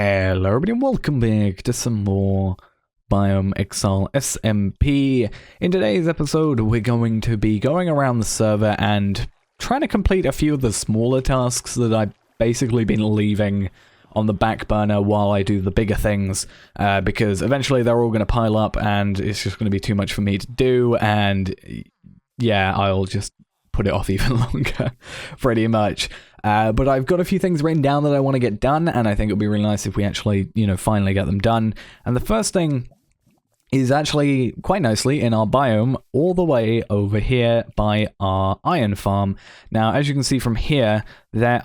Hello everybody and welcome back to some more Biome Exile SMP. In today's episode we're going to be going around the server and trying to complete a few of the smaller tasks that I've basically been leaving on the back burner while I do the bigger things, because eventually they're all going to pile up and it's just going to be too much for me to do, and yeah, I'll just put it off even longer, pretty much. But I've got a few things written down that I want to get done, and I think it would be really nice if we actually, finally get them done. And the first thing is actually quite nicely in our biome, all the way over here by our iron farm. Now, as you can see from here, there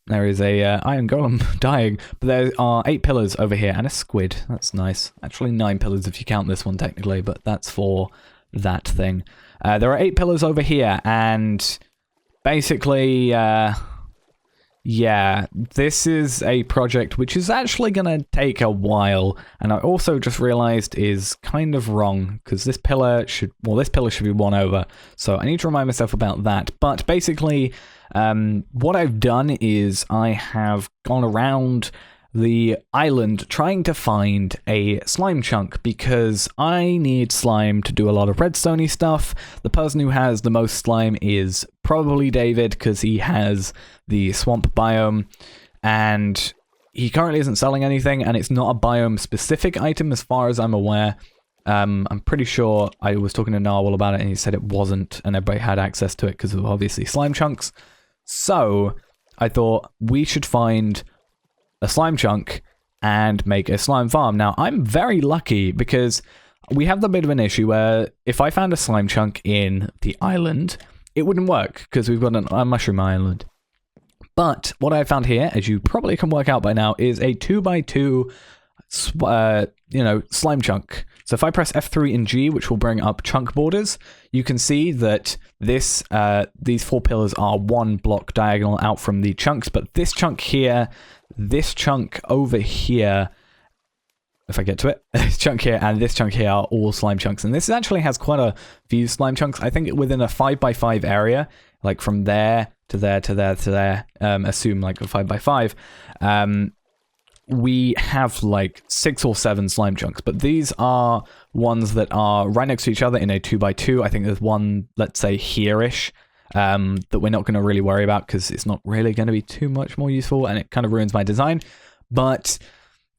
is a iron golem dying, but there are 8 pillars over here, and a squid. That's nice. Actually 9 pillars if you count this one technically, but that's for that thing. There are 8 pillars over here, and basically, yeah, this is a project which is actually going to take a while, and I also just realized is kind of wrong, because this pillar should be 1 over, so I need to remind myself about that. But basically, what I've done is I have gone around the island trying to find a slime chunk, because I need slime to do a lot of redstoney stuff. The person who has the most slime is probably David, because he has the swamp biome, and he currently isn't selling anything, and it's not a biome specific item as far as I'm aware. I'm pretty sure I was talking to Narwhal about it and he said it wasn't, and everybody had access to it because of obviously slime chunks. So I thought we should find a slime chunk and make a slime farm. Now, I'm very lucky because we have the bit of an issue where if I found a slime chunk in the island, it wouldn't work because we've got a mushroom island. But what I found here, as you probably can work out by now, is a 2x2 slime chunk. So if I press F3 and G, which will bring up chunk borders, you can see that these 4 pillars are 1 block diagonal out from the chunks, but this chunk here, this chunk over here, if I get to it, this chunk here and this chunk here are all slime chunks. And this actually has quite a few slime chunks. I think within a 5x5 area, like from there to there to there to there, assume like a 5x5, we have like 6 or 7 slime chunks. But these are ones that are right next to each other in a 2x2. I think there's one, let's say here-ish, that we're not going to really worry about because it's not really going to be too much more useful and it kind of ruins my design. But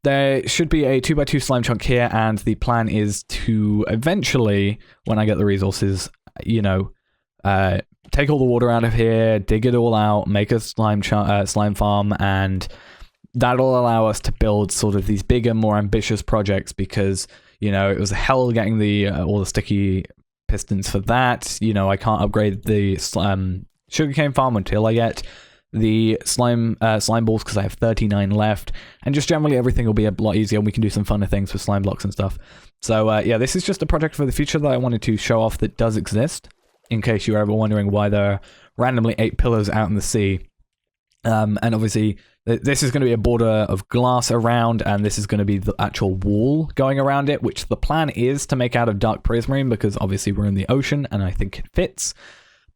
there should be a 2x2 slime chunk here, and the plan is to eventually, when I get the resources, take all the water out of here, dig it all out, make a slime farm, and that'll allow us to build sort of these bigger, more ambitious projects, because, it was a hell getting all the sticky pistons for that. I can't upgrade the sugarcane farm until I get the slime balls, because I have 39 left, and just generally everything will be a lot easier, and we can do some funner things with slime blocks and stuff. So yeah, this is just a project for the future that I wanted to show off that does exist, in case you're ever wondering why there are randomly 8 pillars out in the sea. And obviously this is going to be a border of glass around, and this is going to be the actual wall going around it, which the plan is to make out of dark prismarine, because obviously we're in the ocean and I think it fits.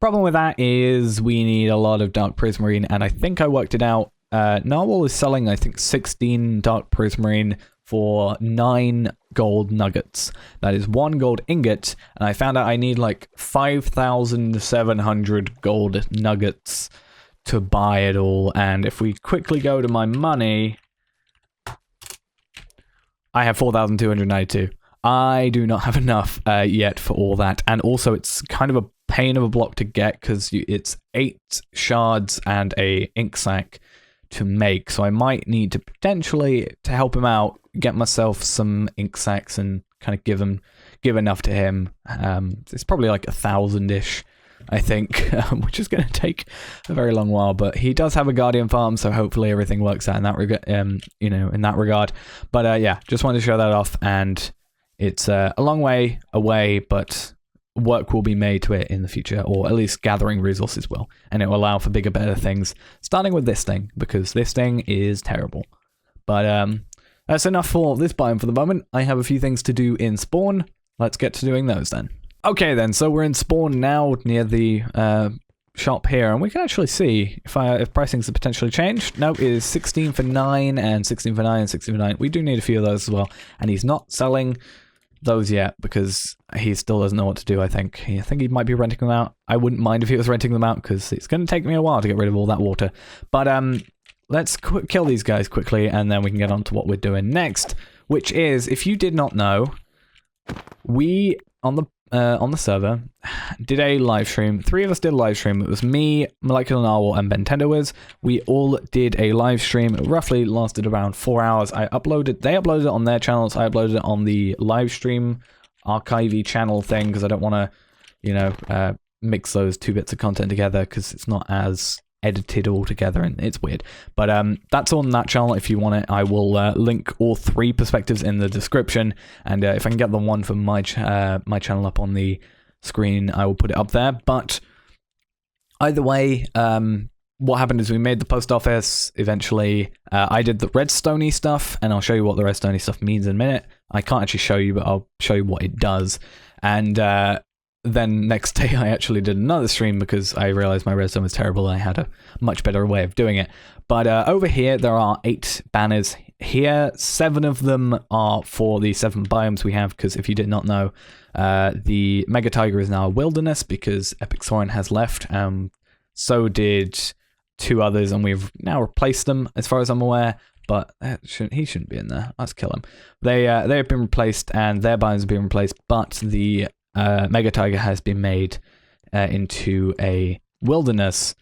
Problem with that is we need a lot of dark prismarine, and I think I worked it out. Narwhal is selling, I think, 16 dark prismarine for 9 gold nuggets. That is 1 gold ingot, and I found out I need like 5,700 gold nuggets to buy it all. And if we quickly go to my money, I have 4,292. I do not have enough yet for all that, and also it's kind of a pain of a block to get because it's 8 shards and a ink sac to make, so I might need to potentially, to help him out, get myself some ink sacs and kind of give enough to him. It's probably like 1,000-ish, I think, which is going to take a very long while, but he does have a guardian farm, so hopefully everything works out in that regard. But yeah, just wanted to show that off, and it's a long way away, but work will be made to it in the future, or at least gathering resources will, and it will allow for bigger, better things, starting with this thing, because this thing is terrible. But that's enough for this biome for the moment. I have a few things to do in spawn. Let's get to doing those then. Okay then, so we're in spawn now near the shop here, and we can actually see if pricings have potentially changed. No, it is 16 for 9 and 16 for 9 and 16 for 9. We do need a few of those as well, and he's not selling those yet because he still doesn't know what to do. I think he might be renting them out. I wouldn't mind if he was renting them out because it's going to take me a while to get rid of all that water. But let's kill these guys quickly, and then we can get on to what we're doing next, which is, if you did not know, we on the server did a live stream. 3 of us did a live stream. It was me, Molecular Narwhal, and Bentendowiz. We all did a live stream. It roughly lasted around 4 hours. They uploaded it on their channels. I uploaded it on the live stream archive channel thing because I don't want to, mix those 2 bits of content together because it's not as edited all together and it's weird. But that's on that channel if you want it. I will link all 3 perspectives in the description, and if I can get the one from my channel up on the screen, I will put it up there. But either way, what happened is we made the post office eventually. I did the redstone-y stuff, and I'll show you what the redstone-y stuff means in a minute. I can't actually show you, but I'll show you what it does. And then next day I actually did another stream because I realized my redstone was terrible and I had a much better way of doing it. But over here there are 8 banners here. 7 of them are for the 7 biomes we have, because if you did not know, the Mega Tiger is now a wilderness because Epic Soren has left. So did 2 others, and we've now replaced them as far as I'm aware. But he shouldn't be in there. Let's kill him. They have been replaced and their biomes have been replaced, but the Mega Tiger has been made into a wilderness,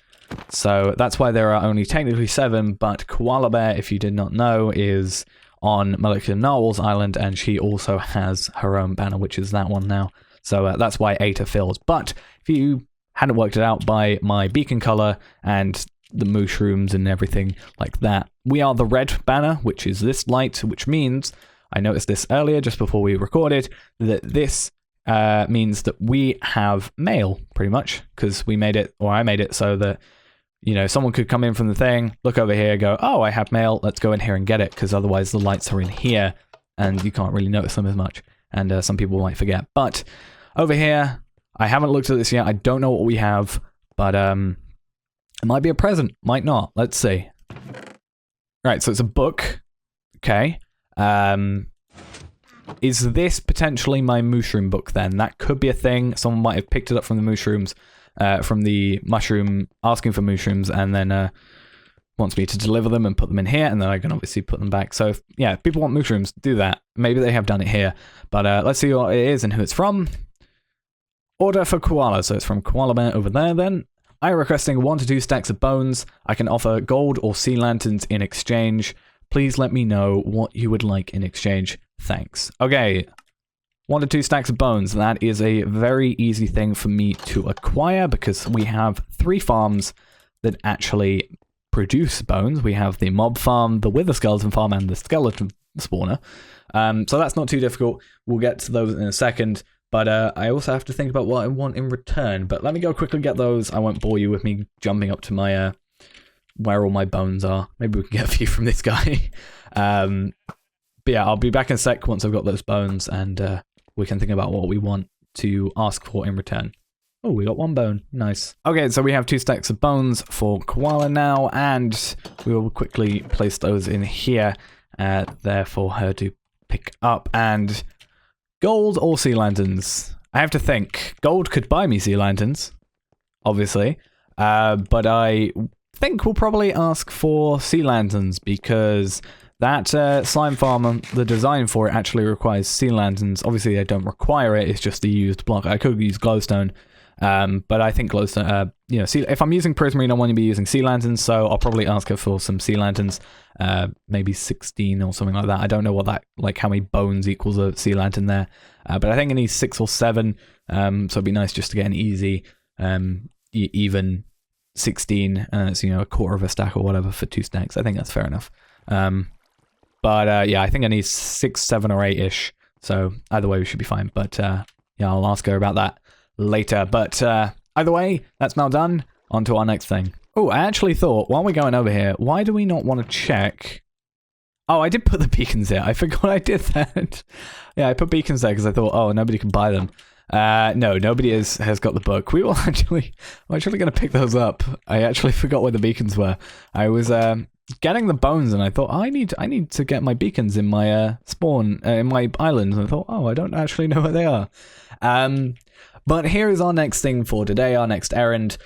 so that's why there are only technically 7, but Koala Bear, if you did not know, is on Molecular Narwhal's island, and she also has her own banner, which is that one now, so that's why 8 are filled. But if you hadn't worked it out by my beacon color and the mushrooms and everything like that, we are the red banner, which is this light, which means, I noticed this earlier just before we recorded, that this means that we have mail, pretty much, because we made it, or I made it so that, someone could come in from the thing, look over here, go, oh, I have mail, let's go in here and get it, because otherwise the lights are in here, and you can't really notice them as much, and some people might forget. But over here, I haven't looked at this yet, I don't know what we have, but it might be a present, might not, let's see. Right, so it's a book, okay, is this potentially my mushroom book then? That could be a thing. Someone might have picked it up from the mushrooms, from the mushroom, asking for mushrooms, and then wants me to deliver them and put them in here, and then I can obviously put them back. So, if people want mushrooms, do that. Maybe they have done it here. But let's see what it is and who it's from. Order for Koala. So it's from Koala Bear over there then. I am requesting 1 to 2 stacks of bones. I can offer gold or sea lanterns in exchange. Please let me know what you would like in exchange. Thanks. Okay, 1 to 2 stacks of bones. That is a very easy thing for me to acquire because we have 3 farms that actually produce bones. We have the mob farm, the wither skeleton farm, and the skeleton spawner. So that's not too difficult. We'll get to those in a second. But I also have to think about what I want in return. But let me go quickly get those. I won't bore you with me jumping up to my where all my bones are. Maybe we can get a few from this guy. But yeah, I'll be back in a sec once I've got those bones, and we can think about what we want to ask for in return. Oh, we got 1 bone. Nice. Okay, so we have 2 stacks of bones for Koala now, and we will quickly place those in here, there for her to pick up. And gold or sea lanterns? I have to think. Gold could buy me sea lanterns, obviously, but I think we'll probably ask for sea lanterns because that slime farm, the design for it actually requires sea lanterns. Obviously, they don't require it. It's just the used block. I could use glowstone, but I think glowstone, if I'm using prismarine, I want to be using sea lanterns, so I'll probably ask her for some sea lanterns, maybe 16 or something like that. I don't know what that, how many bones equals a sea lantern there, but I think it needs 6 or 7, so it'd be nice just to get an easy, even 16, it's, a quarter of a stack or whatever for 2 stacks. I think that's fair enough. But yeah, I think I need 6, 7, or 8-ish. So either way, we should be fine. But yeah, I'll ask her about that later. But either way, that's now done. On to our next thing. Oh, I actually thought, while we're going over here, why do we not want to check? Oh, I did put the beacons here. I forgot I did that. Yeah, I put beacons there because I thought, oh, nobody can buy them. No, nobody has got the book. I'm actually going to pick those up. I actually forgot where the beacons were. I was getting the bones, and I thought, I need to get my beacons in my spawn in my island. And I thought, oh, I don't actually know where they are. But here is our next thing for today. Our next errand: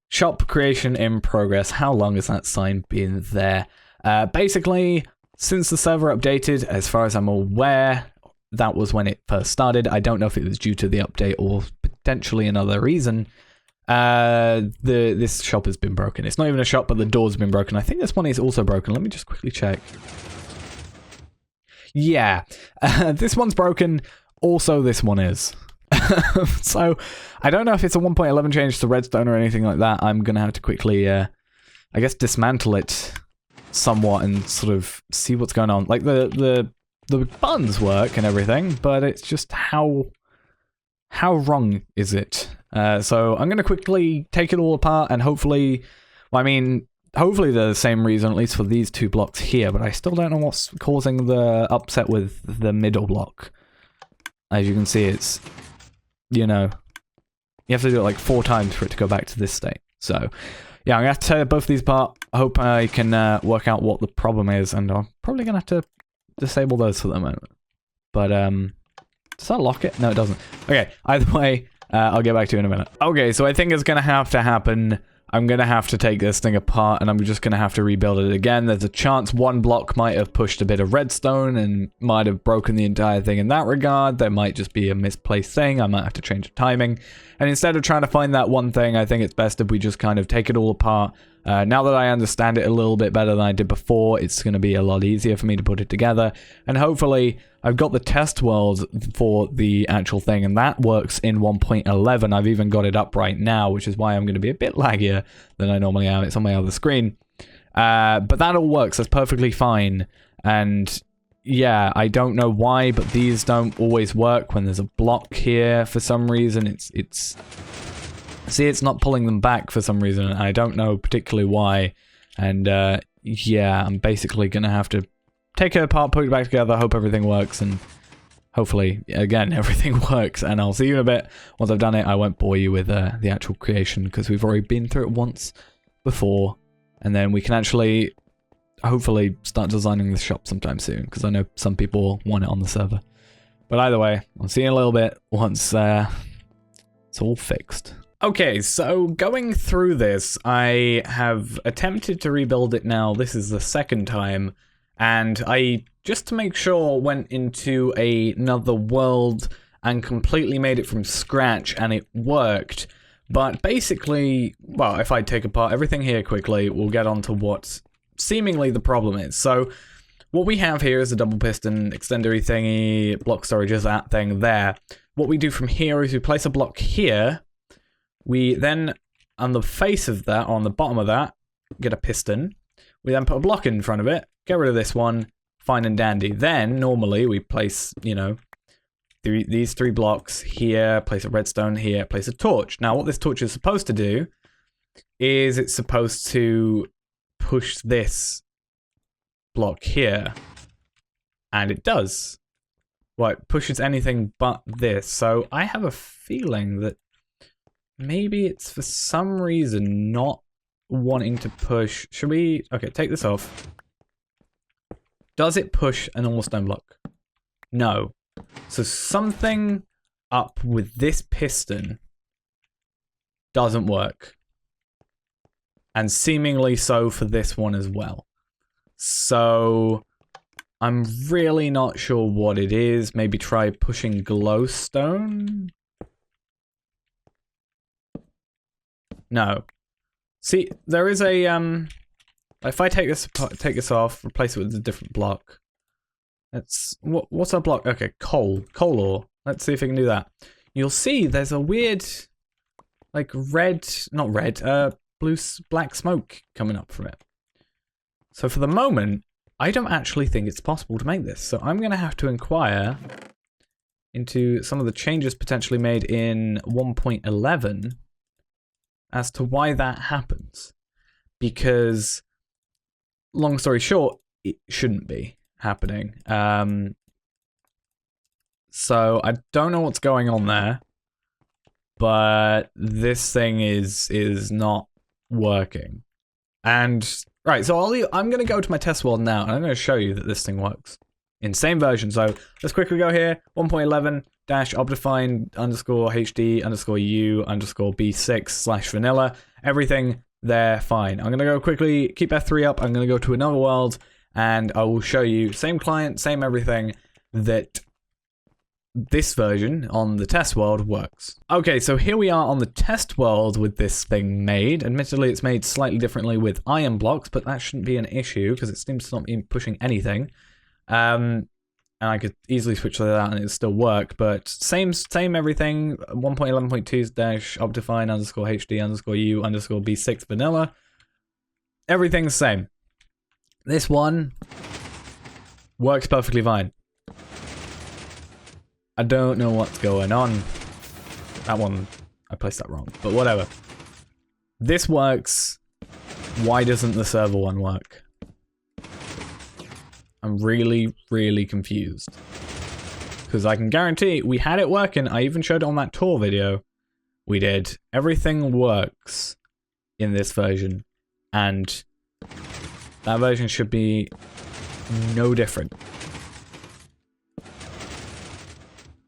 shop creation in progress. How long has that sign been there? Basically, since the server updated, as far as I'm aware, that was when it first started. I don't know if it was due to the update or potentially another reason. This shop has been broken. It's not even a shop, but the door's been broken. I think this one is also broken. Let me just quickly check. Yeah, this one's broken. Also, this one is. So, I don't know if it's a 1.11 change to redstone or anything like that. I'm going to have to quickly, I guess, dismantle it somewhat and sort of see what's going on. Like, the buttons work and everything, but it's just how wrong is it? So I'm going to quickly take it all apart and hopefully, well, I mean, hopefully they're the same reason, at least for these two blocks here, but I still don't know what's causing the upset with the middle block. As you can see, it's, you know, you have to do it like 4 times for it to go back to this state. So, yeah, I'm going to have to tear both of these apart. I hope I can work out what the problem is, and I'm probably going to have to disable those for the moment. But, does that lock it? No, it doesn't. Okay, either way, I'll get back to you in a minute. Okay, so I think it's going to have to happen. I'm going to have to take this thing apart, and I'm just going to have to rebuild it again. There's a chance one block might have pushed a bit of redstone and might have broken the entire thing in that regard. There might just be a misplaced thing. I might have to change the timing. And instead of trying to find that one thing, I think it's best if we just kind of take it all apart. Now that I understand it a little bit better than I did before, it's going to be a lot easier for me to put it together. And hopefully, I've got the test world for the actual thing, and that works in 1.11. I've even got it up right now, which is why I'm going to be a bit laggier than I normally am. It's on my other screen. But that all works. That's perfectly fine. And yeah, I don't know why, but these don't always work when there's a block here for some reason. See, it's not pulling them back for some reason. I don't know particularly why. And yeah, I'm basically going to have to take it apart, put it back together, hope everything works, and hopefully, again, everything works. And I'll see you in a bit. Once I've done it, I won't bore you with the actual creation, because we've already been through it once before. And then we can actually, hopefully, start designing the shop sometime soon, because I know some people want it on the server. But either way, I'll see you in a little bit once it's all fixed. Okay, so going through this, I have attempted to rebuild it now. This is the second time. And I, just to make sure, went into another world and completely made it from scratch, and it worked. But basically, well, if I take apart everything here quickly, we'll get on to what seemingly the problem is. So, what we have here is a double piston extendery thingy, block storage is that thing there. What we do from here is we place a block here. We then, on the face of that, or on the bottom of that, get a piston. We then put a block in front of it, get rid of this one, fine and dandy. Then, normally, we place, you know, these 3 blocks here, place a redstone here, place a torch. Now, what this torch is supposed to do is it's supposed to push this block here. And it does. Well, it pushes anything but this. So, I have a feeling that maybe it's for some reason not wanting to push. Should we? Okay, take this off. Does it push a normal stone block? No. So something up with this piston doesn't work. And seemingly so for this one as well. So I'm really not sure what it is. Maybe try pushing glowstone? No. See, there is a if I take this off, replace it with a different block. What's our block? Okay, coal ore. Let's see if we can do that. You'll see there's a weird, like black smoke coming up from it. So for the moment, I don't actually think it's possible to make this. So I'm going to have to inquire into some of the changes potentially made in 1.11 as to why that happens. Because, long story short, it shouldn't be happening. So I don't know what's going on there. but this thing is not working. And right, so I'm going to go to my test world now, and I'm going to show you that this thing works in same version. So let's quickly go here, 1.11-optifine_u_b6/vanilla. Everything there, fine. I'm going to go quickly, keep F3 up, I'm going to go to another world, and I will show you, same client, same everything, that this version on the test world works. Okay, so here we are on the test world with this thing made. Admittedly, it's made slightly differently with iron blocks, but that shouldn't be an issue because it seems to not be pushing anything. And I could easily switch to that and it'd still work, but same everything. 1.11.2-optifine_hd_u_b6 vanilla. Everything's the same. This one works perfectly fine. I don't know what's going on. That one, I placed that wrong, but whatever. This works. Why doesn't the server one work? I'm really, really confused. Because I can guarantee we had it working. I even showed it on that tour video. We did. Everything works in this version. And that version should be no different.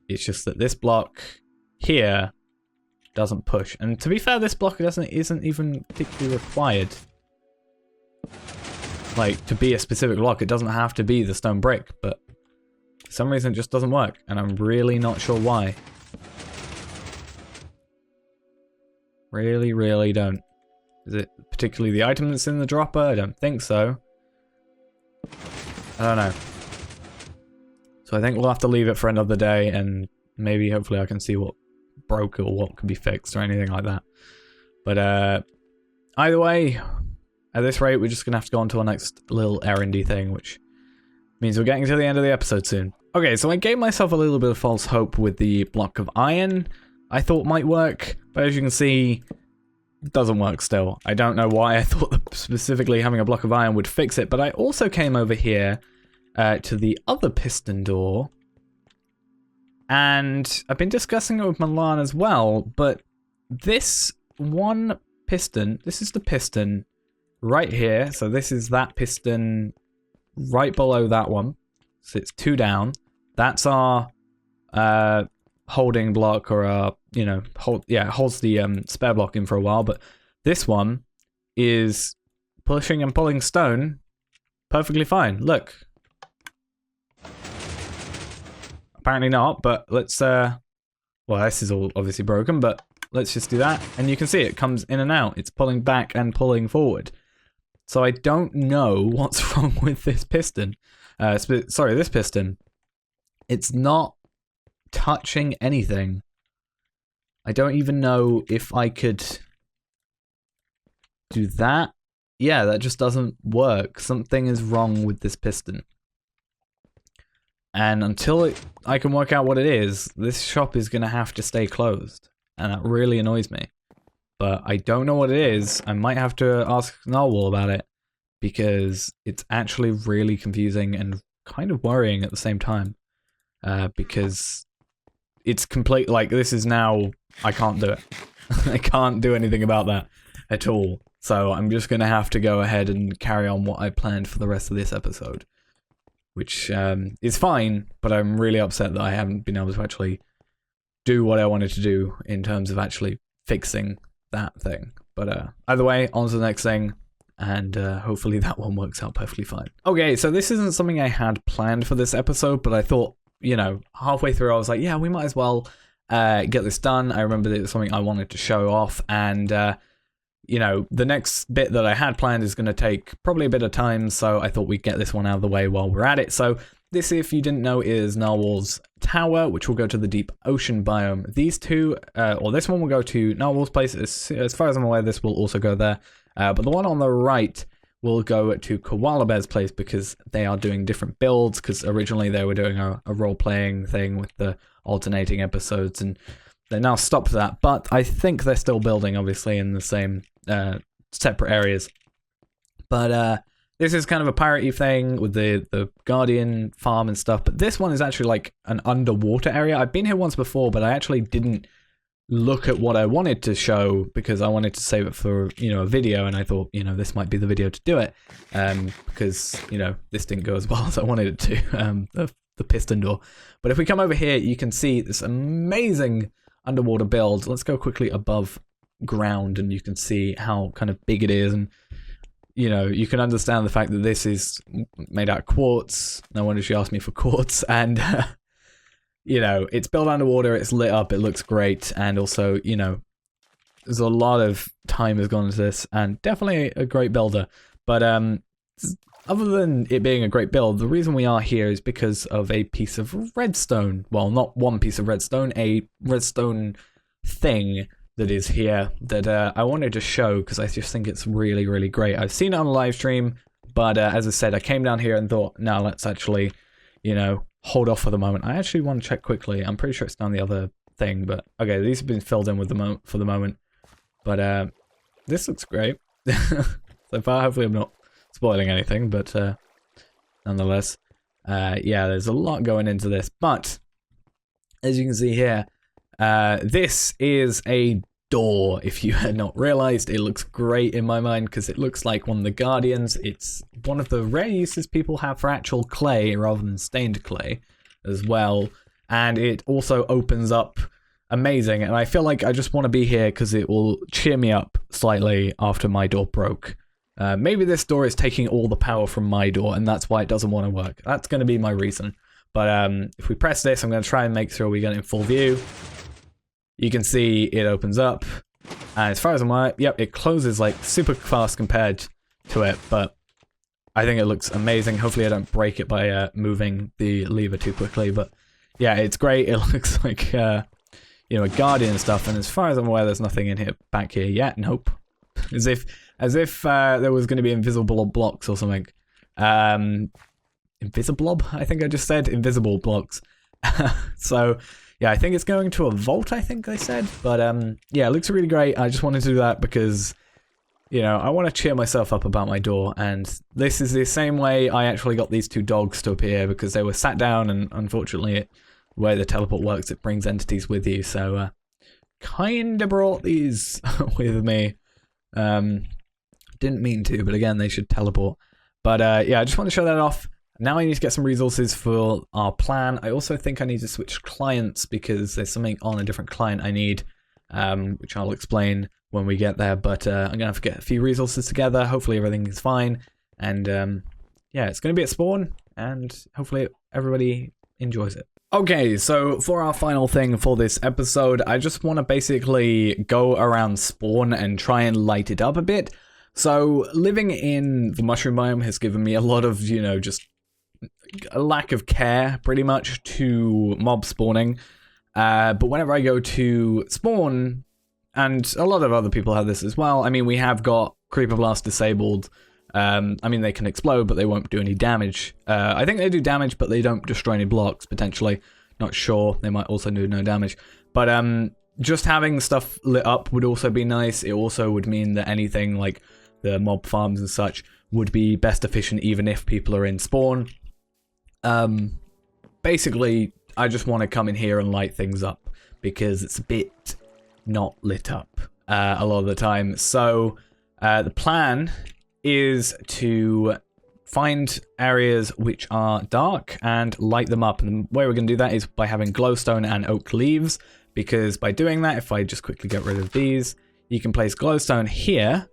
It's just that this block here doesn't push. And to be fair, this block isn't even particularly required. Like, to be a specific block, it doesn't have to be the stone brick, but for some reason it just doesn't work, and I'm really not sure why. Really, really don't. Is it particularly the item that's in the dropper? I don't think so. I don't know. So I think we'll have to leave it for another day, and maybe hopefully I can see what broke or what can be fixed or anything like that. But either way, at this rate, we're just going to have to go on to our next little errandy thing, which means we're getting to the end of the episode soon. Okay, so I gave myself a little bit of false hope with the block of iron I thought might work, but as you can see, it doesn't work still. I don't know why I thought that specifically having a block of iron would fix it, but I also came over here to the other piston door, and I've been discussing it with Milan as well, but this one piston, this is the piston right here, so this is that piston right below that one, so it's 2 down. That's our holding block, or our, you know, holds the spare block in for a while, but this one is pushing and pulling stone perfectly fine. Look. Apparently not, but let's, well, this is all obviously broken, but let's just do that. And you can see it comes in and out. It's pulling back and pulling forward. So I don't know what's wrong with this piston. Sorry, this piston. It's not touching anything. I don't even know if I could do that. Yeah, that just doesn't work. Something is wrong with this piston. And until I can work out what it is, this shop is going to have to stay closed. And that really annoys me. But I don't know what it is. I might have to ask Narwhal about it, because it's actually really confusing and kind of worrying at the same time. Because it's complete, like, this is now, I can't do it. I can't do anything about that at all. So I'm just going to have to go ahead and carry on what I planned for the rest of this episode. Which is fine, but I'm really upset that I haven't been able to actually do what I wanted to do in terms of actually fixing that thing. But either way, on to the next thing, and hopefully that one works out perfectly fine. Okay, so this isn't something I had planned for this episode, but I thought, you know, halfway through I was like, yeah, we might as well get this done. I remember that it was something I wanted to show off, and you know, the next bit that I had planned is going to take probably a bit of time, so I thought we'd get this one out of the way while we're at it. So this, if you didn't know, is Narwhal's tower, which will go to the deep ocean biome. These two, or this one will go to Narwhal's place. As far as I'm aware, this will also go there. But the one on the right will go to Koala Bear's place, because they are doing different builds, because originally they were doing a role-playing thing with the alternating episodes, and they now stopped that. But I think they're still building, obviously, in the same separate areas. But this is kind of a piratey thing with the Guardian farm and stuff, but this one is actually like an underwater area. I've been here once before, but I actually didn't look at what I wanted to show because I wanted to save it for, a video, and I thought, this might be the video to do it, because, this didn't go as well as I wanted it to, the piston door. But if we come over here, you can see this amazing underwater build. Let's go quickly above ground, and you can see how kind of big it is, and you can understand the fact that this is made out of quartz. No wonder she asked me for quartz, and it's built underwater, it's lit up, it looks great, and also, there's a lot of time has gone into this, and definitely a great builder. But other than it being a great build, the reason we are here is because of a piece of redstone. Well, not one piece of redstone, a redstone thing that is here that I wanted to show because I just think it's really, really great. I've seen it on a live stream, but as I said, I came down here and thought, no, let's actually, hold off for the moment. I actually want to check quickly. I'm pretty sure it's down the other thing, but okay, these have been filled in with for the moment. But this looks great. So far, hopefully I'm not spoiling anything, but nonetheless, yeah, there's a lot going into this. But as you can see here, this is a door. If you had not realized, it looks great in my mind because it looks like one of the Guardians. It's one of the rare uses people have for actual clay rather than stained clay as well, and it also opens up amazing. And I feel like I just want to be here because it will cheer me up slightly after my door broke. Maybe this door is taking all the power from my door, and that's why it doesn't want to work. That's going to be my reason. But if we press this, I'm going to try and make sure we get it in full view. You can see it opens up, and as far as I'm aware, yep, it closes like super fast compared to it, but I think it looks amazing. Hopefully I don't break it by moving the lever too quickly, but yeah, it's great. It looks like, a Guardian and stuff, and as far as I'm aware, there's nothing in here back here yet. Nope. As if there was going to be invisible blocks or something. Invisiblob, I think I just said. Invisible blocks. So, yeah, I think it's going to a vault, I think I said. But, yeah, it looks really great. I just wanted to do that because, I want to cheer myself up about my door. And this is the same way I actually got these two dogs to appear because they were sat down, and unfortunately, the way the teleport works, it brings entities with you. So, kind of brought these with me. Didn't mean to, but again, they should teleport. But, yeah, I just want to show that off. Now I need to get some resources for our plan. I also think I need to switch clients because there's something on a different client I need, which I'll explain when we get there. But I'm going to have to get a few resources together. Hopefully everything is fine. And yeah, it's going to be at spawn, and hopefully everybody enjoys it. Okay, so for our final thing for this episode, I just want to basically go around spawn and try and light it up a bit. So living in the mushroom biome has given me a lot of, just a lack of care, pretty much, to mob spawning. But whenever I go to spawn, and a lot of other people have this as well, I mean, we have got Creeper Blast disabled. I mean, they can explode, but they won't do any damage. I think they do damage, but they don't destroy any blocks, potentially. Not sure. They might also do no damage. But just having stuff lit up would also be nice. It also would mean that anything like the mob farms and such would be best efficient even if people are in spawn. Basically, I just want to come in here and light things up because it's a bit not lit up a lot of the time. So the plan is to find areas which are dark and light them up. And the way we're going to do that is by having glowstone and oak leaves, because by doing that, if I just quickly get rid of these, you can place glowstone here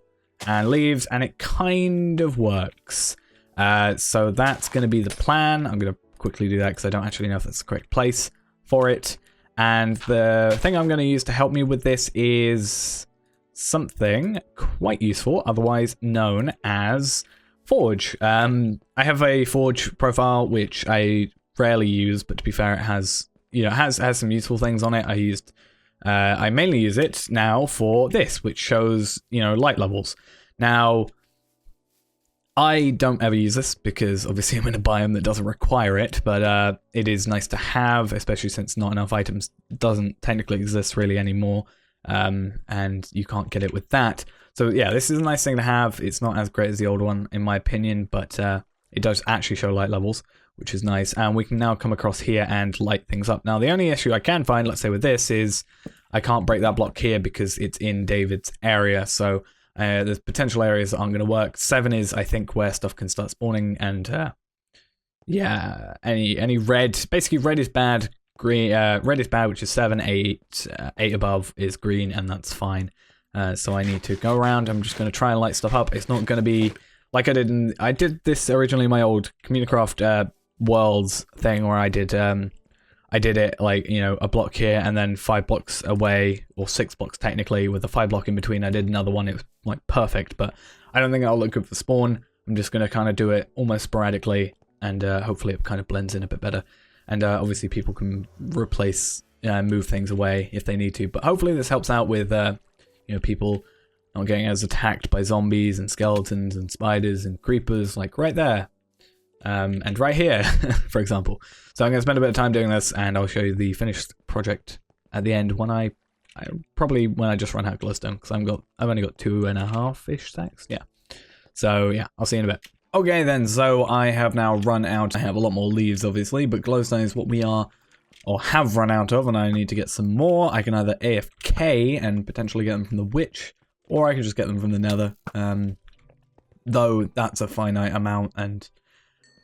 and leaves, and it kind of works. So that's going to be the plan. I'm going to quickly do that because I don't actually know if that's the correct place for it. And the thing I'm going to use to help me with this is something quite useful, otherwise known as Forge. I have a Forge profile which I rarely use, but to be fair, it has, has some useful things on it. I mainly use it now for this, which shows, light levels. Now, I don't ever use this because obviously I'm in a biome that doesn't require it, but it is nice to have, especially since not enough items doesn't technically exist really anymore, and you can't get it with that. So yeah, this is a nice thing to have. It's not as great as the old one in my opinion, but it does actually show light levels, which is nice. And we can now come across here and light things up. Now the only issue I can find, let's say with this, is I can't break that block here because it's in David's area. So there's potential areas that aren't going to work. 7 is, I think, where stuff can start spawning. And yeah, any red. Basically, red is bad. Green, red is bad, which is 7. 8 above is green, and that's fine. So I need to go around. I'm just going to try and light stuff up. It's not going to be like I did this originally in my old Communicraft Worlds thing, where I did it like, you know, a block here and then 5 blocks away, or 6 blocks technically, with a 5 block in between. I did another one. It was like perfect, but I don't think that'll look good for spawn. I'm just going to kind of do it almost sporadically, and hopefully it kind of blends in a bit better. And obviously people can replace, move things away if they need to. But hopefully this helps out with, you know, people not getting as attacked by zombies and skeletons and spiders and creepers, like right there. And right here, for example. So I'm going to spend a bit of time doing this, and I'll show you the finished project at the end when I probably when I just run out of glowstone, because I've only got 2.5-ish stacks. Yeah. So yeah, I'll see you in a bit. Okay then, so I have now run out. I have a lot more leaves, obviously, but glowstone is what we are, or have run out of, and I need to get some more. I can either AFK and potentially get them from the witch, or I can just get them from the nether. Though that's a finite amount, and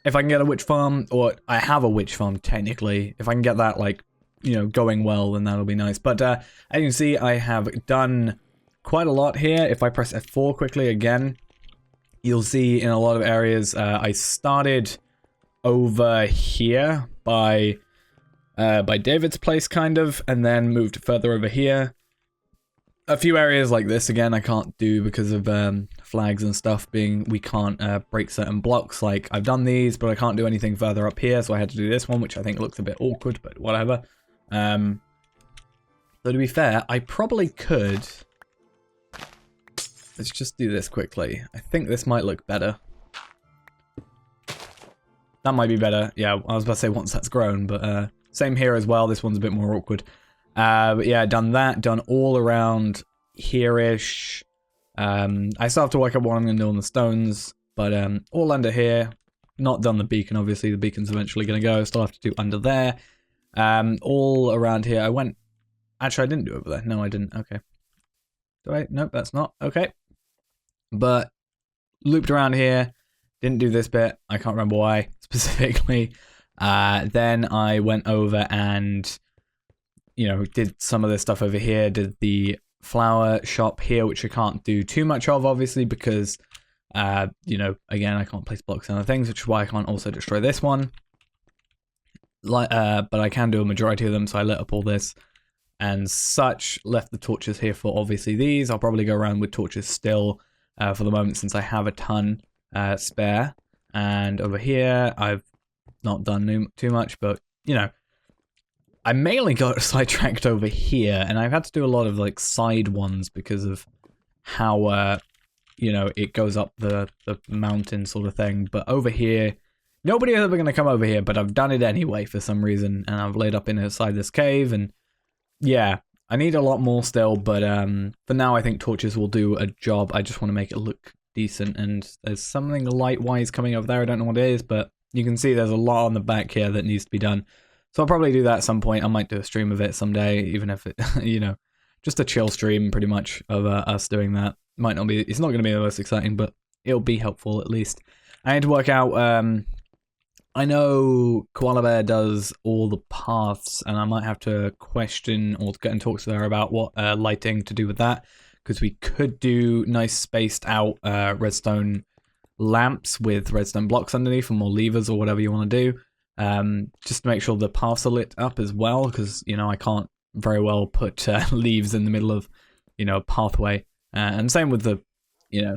if I can get a witch farm, or I have a witch farm technically, if I can get that, like, you know, going well, then that'll be nice. But as you can see, I have done quite a lot here. If I press F4 quickly again, you'll see in a lot of areas, I started over here by David's place, kind of, and then moved further over here. A few areas like this, again, I can't do because of flags and stuff being, we can't break certain blocks. Like, I've done these, but I can't do anything further up here, so I had to do this one, which I think looks a bit awkward, but whatever. So to be fair, I probably could... Let's just do this quickly. I think this might look better. That might be better. Yeah, I was about to say once that's grown, but same here as well. This one's a bit more awkward. But yeah, done that. Done all around here-ish. I still have to work out what I'm going to do on the stones, but all under here. Not done the beacon, obviously. The beacon's eventually going to go. Still have to do under there. All around here. I went... Actually, I didn't do over there. No, I didn't. Okay. Do I? Nope, that's not. Okay. But looped around here. Didn't do this bit. I can't remember why specifically. Then I went over and... you know, did some of this stuff over here, did the flower shop here, which I can't do too much of, obviously, because, you know, again, I can't place blocks and other things, which is why I can't also destroy this one. But I can do a majority of them, so I lit up all this and such, left the torches here for, obviously, these. I'll probably go around with torches still for the moment, since I have a ton spare. And over here, I've not done too much, but, you know, I mainly got sidetracked over here, and I've had to do a lot of, like, side ones because of how, you know, it goes up the mountain sort of thing. But over here, nobody is ever going to come over here, but I've done it anyway for some reason, and I've laid up inside this cave, and yeah, I need a lot more still, but for now I think torches will do a job. I just want to make it look decent, and there's something light-wise coming over there. I don't know what it is, but you can see there's a lot on the back here that needs to be done. So I'll probably do that at some point. I might do a stream of it someday, even if it, you know, just a chill stream pretty much of us doing that. Might not be, it's not going to be the most exciting, but it'll be helpful at least. I need to work out, I know Koala Bear does all the paths, and I might have to question or get in talks with her about what lighting to do with that, because we could do nice spaced out redstone lamps with redstone blocks underneath and more levers or whatever you want to do. Just to make sure the paths are lit up as well, because, you know, I can't very well put leaves in the middle of, you know, a pathway. And same with the, you know,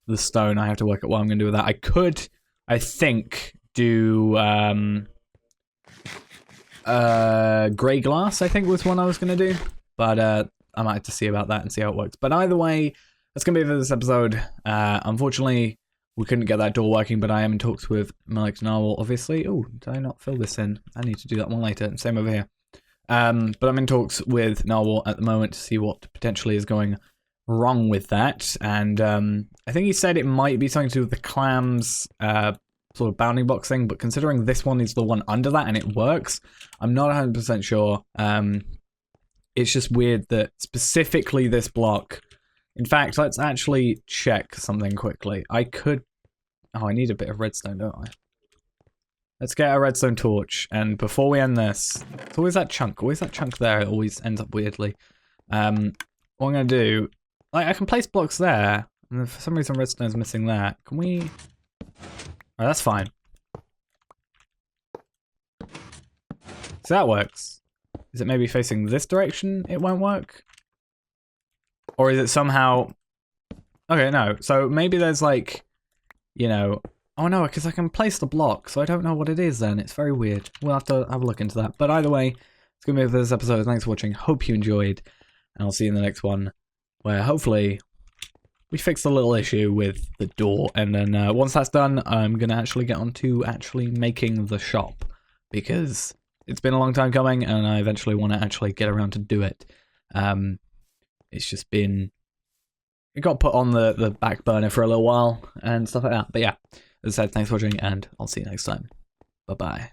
the stone. I have to work out what I'm going to do with that. I could, I think, do grey glass, I think was one I was going to do. But I might have to see about that and see how it works. But either way, that's going to be it for this episode. Unfortunately, we couldn't get that door working, but I am in talks with Malik Narwhal, obviously. Oh, did I not fill this in? I need to do that one later. Same over here. But I'm in talks with Narwhal at the moment to see what potentially is going wrong with that. And I think he said it might be something to do with the clams sort of bounding box thing, but considering this one is the one under that and it works, I'm not 100% sure. it's just weird that specifically this block. In fact, let's actually check something quickly. I could... Oh, I need a bit of redstone, don't I? Let's get a redstone torch, and before we end this... It's always that chunk there, it always ends up weirdly. What I'm gonna do... Like, I can place blocks there, and for some reason redstone's missing there. Can we... Oh, that's fine. So that works. Is it maybe facing this direction it won't work? Or is it somehow... Okay, no. So maybe there's like, you know... Oh no, because I can place the block, so I don't know what it is then. It's very weird. We'll have to have a look into that. But either way, it's going to be it for this episode. Thanks for watching. Hope you enjoyed. And I'll see you in the next one, where hopefully we fix the little issue with the door. And then once that's done, I'm going to actually get on to actually making the shop. Because it's been a long time coming, and I eventually want to actually get around to do it. It's just been... It got put on the back burner for a little while, and stuff like that. But yeah. As I said, thanks for watching, and I'll see you next time. Bye-bye.